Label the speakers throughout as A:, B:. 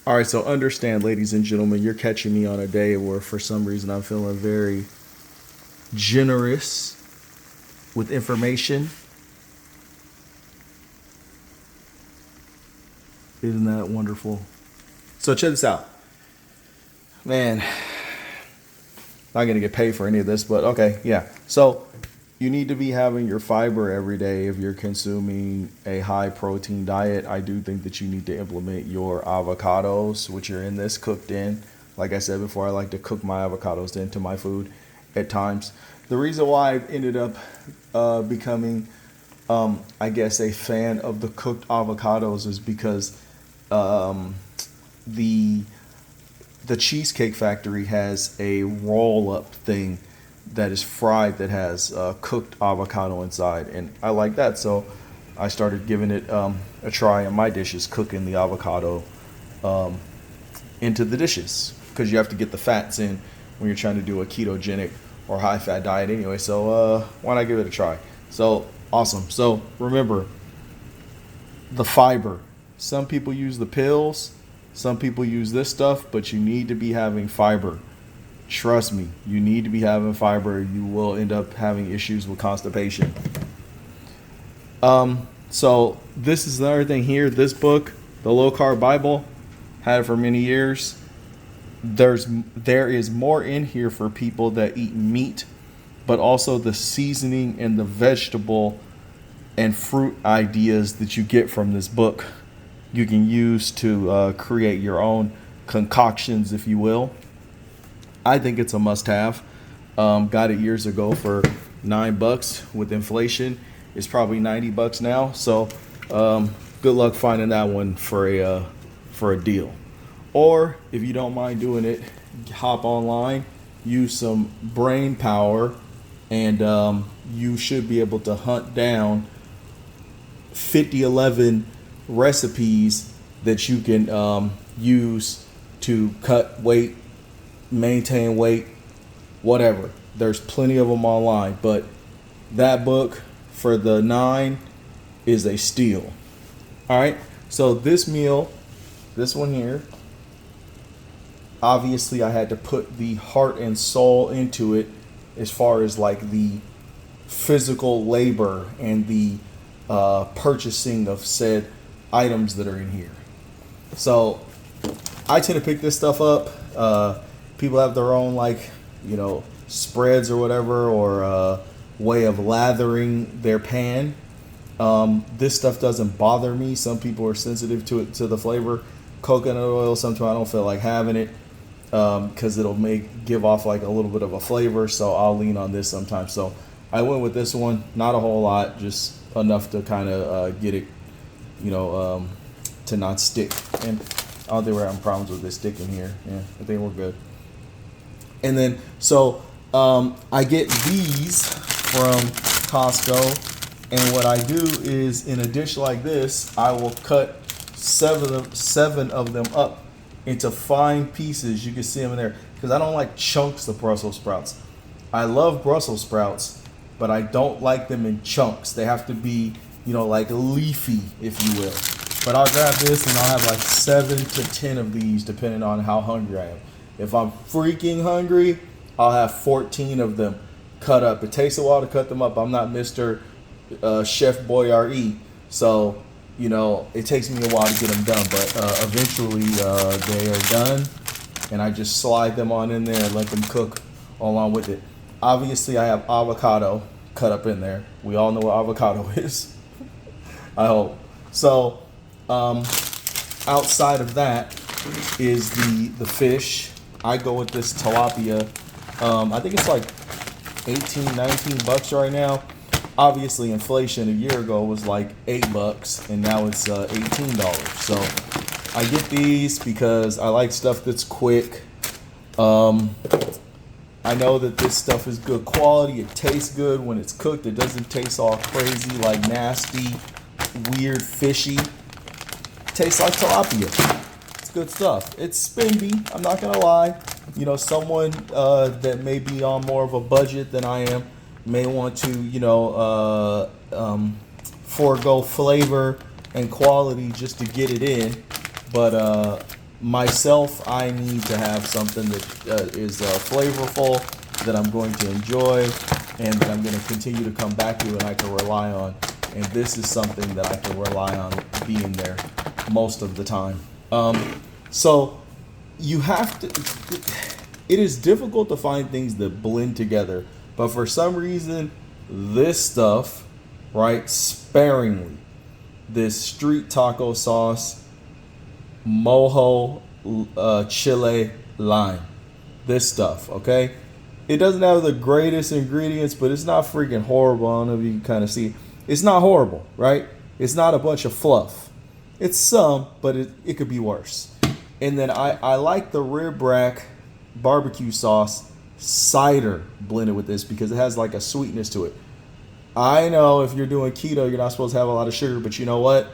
A: All right, so understand, ladies and gentlemen, you're catching me on a day where for some reason I'm feeling very generous with information. Isn't that wonderful? So check this out. Man, not gonna get paid for any of this, but okay, yeah. So you need to be having your fiber every day if you're consuming a high protein diet. I do think that you need to implement your avocados, which are in this, cooked in. Like I said before, I like to cook my avocados into my food at times. The reason why I've ended up becoming, I guess, a fan of the cooked avocados is because um, the the Cheesecake Factory has a roll up thing that is fried that has cooked avocado inside, and I like that. So I started giving it a try in my dishes, cooking the avocado um, into the dishes because you have to get the fats in when you're trying to do a ketogenic or high fat diet anyway. So why not give it a try? So awesome. So remember the fiber. Some people use the pills, some people use this stuff, but you need to be having fiber. Trust me, you need to be having fiber. You will end up having issues with constipation. So this is another thing here. This book, the Low Carb Bible, had it for many years. There is more in here for people that eat meat, but also the seasoning and the vegetable and fruit ideas that you get from this book. You can use to create your own concoctions, if you will. I think it's a must-have. Got it years ago for $9. With inflation, it's probably $90 now. So, good luck finding that one for a deal. Or if you don't mind doing it, hop online, use some brain power, and you should be able to hunt down 5011 recipes that you can use to cut weight, maintain weight, whatever. There's plenty of them online, but that book for the 9 is a steal. All right, so this meal, this one here, obviously I had to put the heart and soul into it as far as like the physical labor and the purchasing of said items that are in here. So I tend to pick this stuff up. People have their own spreads or whatever, or way of lathering their pan. This stuff doesn't bother me. Some people are sensitive to it, to the flavor. Coconut oil, sometimes I don't feel like having it because it'll give off like a little bit of a flavor. So I'll lean on this sometimes. So I went with this one. Not a whole lot, just enough to kind of get it, to not stick. And I don't think we're having problems with this sticking here. Yeah, I think we're good. And then, so I get these from Costco, and what I do is, in a dish like this, I will cut seven of them up into fine pieces. You can see them in there, because I don't like chunks of Brussels sprouts. I love Brussels sprouts, but I don't like them in chunks. They have to be, like leafy, if you will. But I'll grab this and I'll have like 7 to 10 of these, depending on how hungry I am. If I'm freaking hungry, I'll have 14 of them cut up. It takes a while to cut them up. I'm not Mr. Chef Boyardee, so it takes me a while to get them done. But eventually they are done, and I just slide them on in there and let them cook along with it. Obviously, I have avocado cut up in there. We all know what avocado is. I hope so. Outside of that is the fish. I go with this tilapia. I think it's like 18, $19 right now. Obviously, inflation a year ago was like $8, and now it's $18. So I get these because I like stuff that's quick. I know that this stuff is good quality. It tastes good when it's cooked. It doesn't taste all crazy, like nasty, weird, fishy. It tastes like tilapia. It's good stuff. It's spendy, I'm not gonna lie. Someone that may be on more of a budget than I am may want to, forego flavor and quality just to get it in. But myself, I need to have something that is flavorful, that I'm going to enjoy, and that I'm going to continue to come back to and I can rely on. And this is something that I can rely on being there most of the time. So you have to, it is difficult to find things that blend together, but for some reason, this stuff, right, sparingly, this street taco sauce, mojo, chile, lime, this stuff, okay? It doesn't have the greatest ingredients, but it's not freaking horrible. I don't know if you can kind of see. It's not horrible, right? It's not a bunch of fluff. It's some, but it could be worse. And then I like the rib rack barbecue sauce cider blended with this because it has like a sweetness to it. I know if you're doing keto, you're not supposed to have a lot of sugar, but you know what?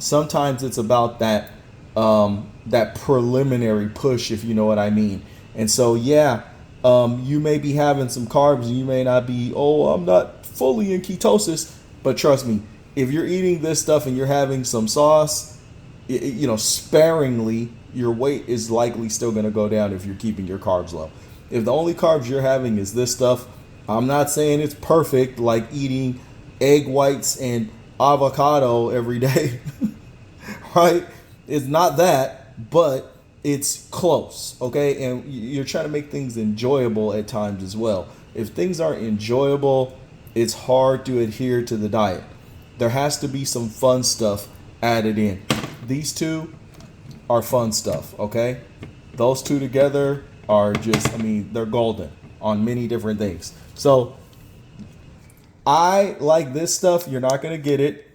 A: Sometimes it's about that that preliminary push, if you know what I mean. And so, yeah, you may be having some carbs and you may not be, I'm not fully in ketosis, but trust me, if you're eating this stuff and you're having some sauce, sparingly, your weight is likely still going to go down if you're keeping your carbs low. If the only carbs you're having is this stuff, I'm not saying it's perfect, like eating egg whites and avocado every day, right? It's not that, but it's close, okay? And you're trying to make things enjoyable at times as well. If things aren't enjoyable, it's hard to adhere to the diet. There has to be some fun stuff added in. These two are fun stuff, okay? Those two together are just, they're golden on many different things. So I like this stuff. You're not going to get it,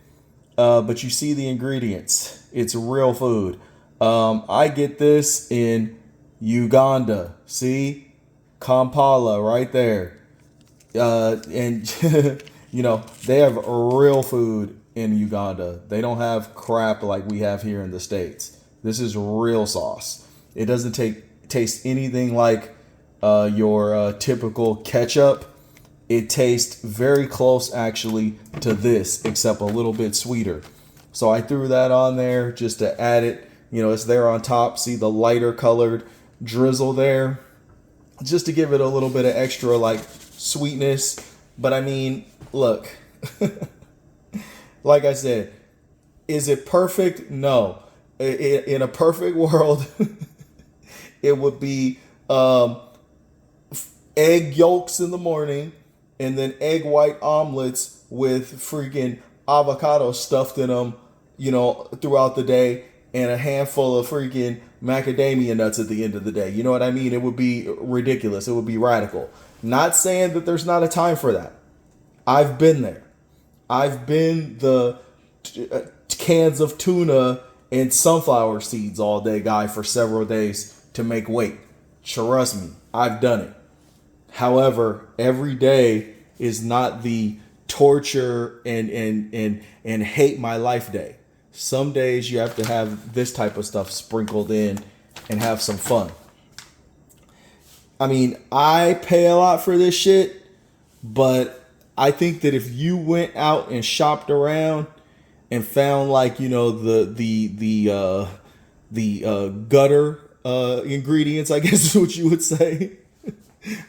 A: but you see the ingredients. It's real food. I get this in Uganda. See? Kampala right there. And, they have real food in Uganda. They don't have crap like we have here in the States. This is real sauce. It doesn't taste anything like your typical ketchup. It tastes very close actually to this, except a little bit sweeter. So I threw that on there just to add it. It's there on top. See the lighter colored drizzle there, just to give it a little bit of extra like sweetness. But look, like I said, is it perfect? No. In a perfect world, it would be egg yolks in the morning and then egg white omelets with freaking avocado stuffed in them, throughout the day, and a handful of freaking macadamia nuts at the end of the day. You know what I mean? It would be ridiculous. It would be radical. Not saying that there's not a time for that. I've been there. I've been the cans of tuna and sunflower seeds all day guy for several days to make weight. Trust me, I've done it. However, every day is not the torture and hate my life day. Some days you have to have this type of stuff sprinkled in and have some fun. I pay a lot for this shit, but I think that if you went out and shopped around and found the gutter ingredients, I guess is what you would say,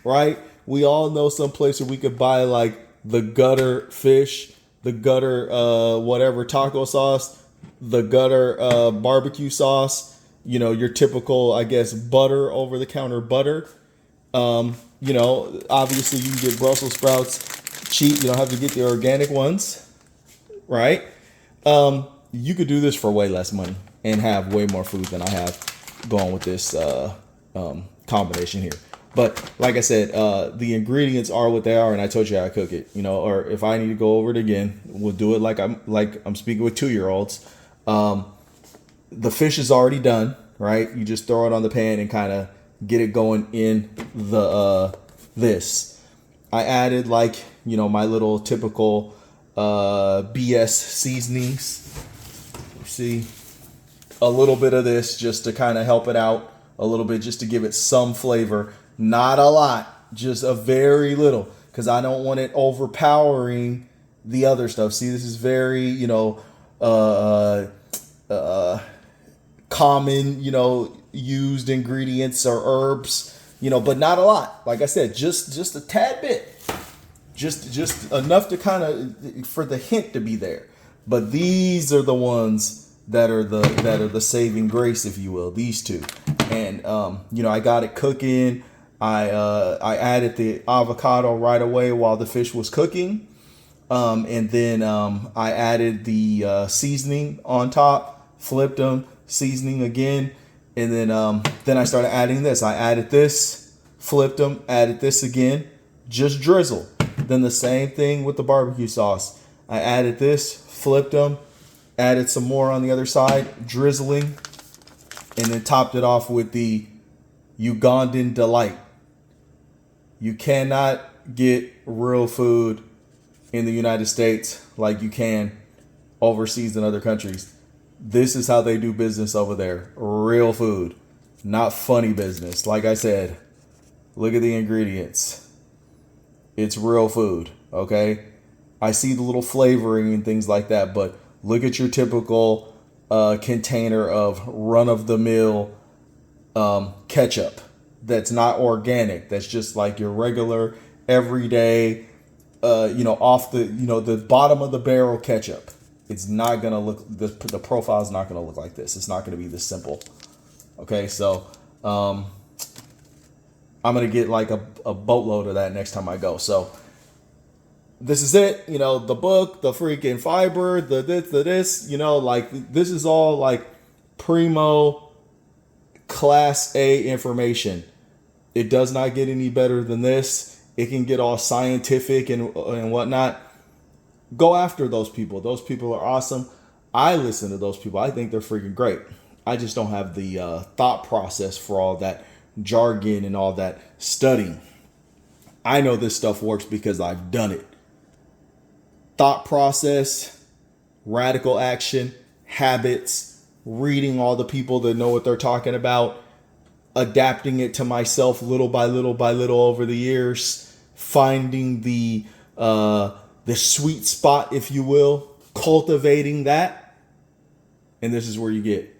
A: right? We all know some place where we could buy like the gutter fish, the gutter whatever taco sauce, the gutter barbecue sauce, your typical, I guess, butter, over the counter butter. Obviously you can get Brussels sprouts cheap. You don't have to get the organic ones, right? You could do this for way less money and have way more food than I have going with this combination here. But like I said, the ingredients are what they are, and I told you how I cook it. Or if I need to go over it again, we'll do it like I'm speaking with 2-year-olds. The fish is already done, right? You just throw it on the pan and kind of get it going in the this. I added my little typical BS seasonings. See, a little bit of this just to kind of help it out a little bit, just to give it some flavor. Not a lot, just a very little, because I don't want it overpowering the other stuff. See, this is very, common, used ingredients or herbs, but not a lot. Like I said, just a tad bit. Just enough to kind of for the hint to be there. But these are the ones that are the saving grace, if you will. These two, and I got it cooking. I added the avocado right away while the fish was cooking, and then I added the seasoning on top, flipped them, seasoning again, and then I started adding this. I added this, flipped them, added this again, just drizzle. Then the same thing with the barbecue sauce. I added this, flipped them, added some more on the other side, drizzling, and then topped it off with the Ugandan Delight. You cannot get real food in the United States like you can overseas in other countries. This is how they do business over there. Real food, not funny business. Like I said, look at the ingredients. It's real food, okay? I see the little flavoring and things like that, but look at your typical container of run-of-the-mill ketchup that's not organic. That's just like your regular, everyday, off the bottom of the barrel ketchup. It's not gonna look, the profile is not gonna look like this. It's not gonna be this simple. Okay, so I'm going to get like a boatload of that next time I go. So this is it. The book, the freaking fiber, the this, like this is all like primo class A information. It does not get any better than this. It can get all scientific and whatnot. Go after those people. Those people are awesome. I listen to those people. I think they're freaking great. I just don't have the thought process for all that jargon and all that studying. I know this stuff works because I've done it. Thought process, radical action, habits, reading all the people that know what they're talking about, adapting it to myself little by little by little over the years, finding the sweet spot, if you will, cultivating that. And this is where you get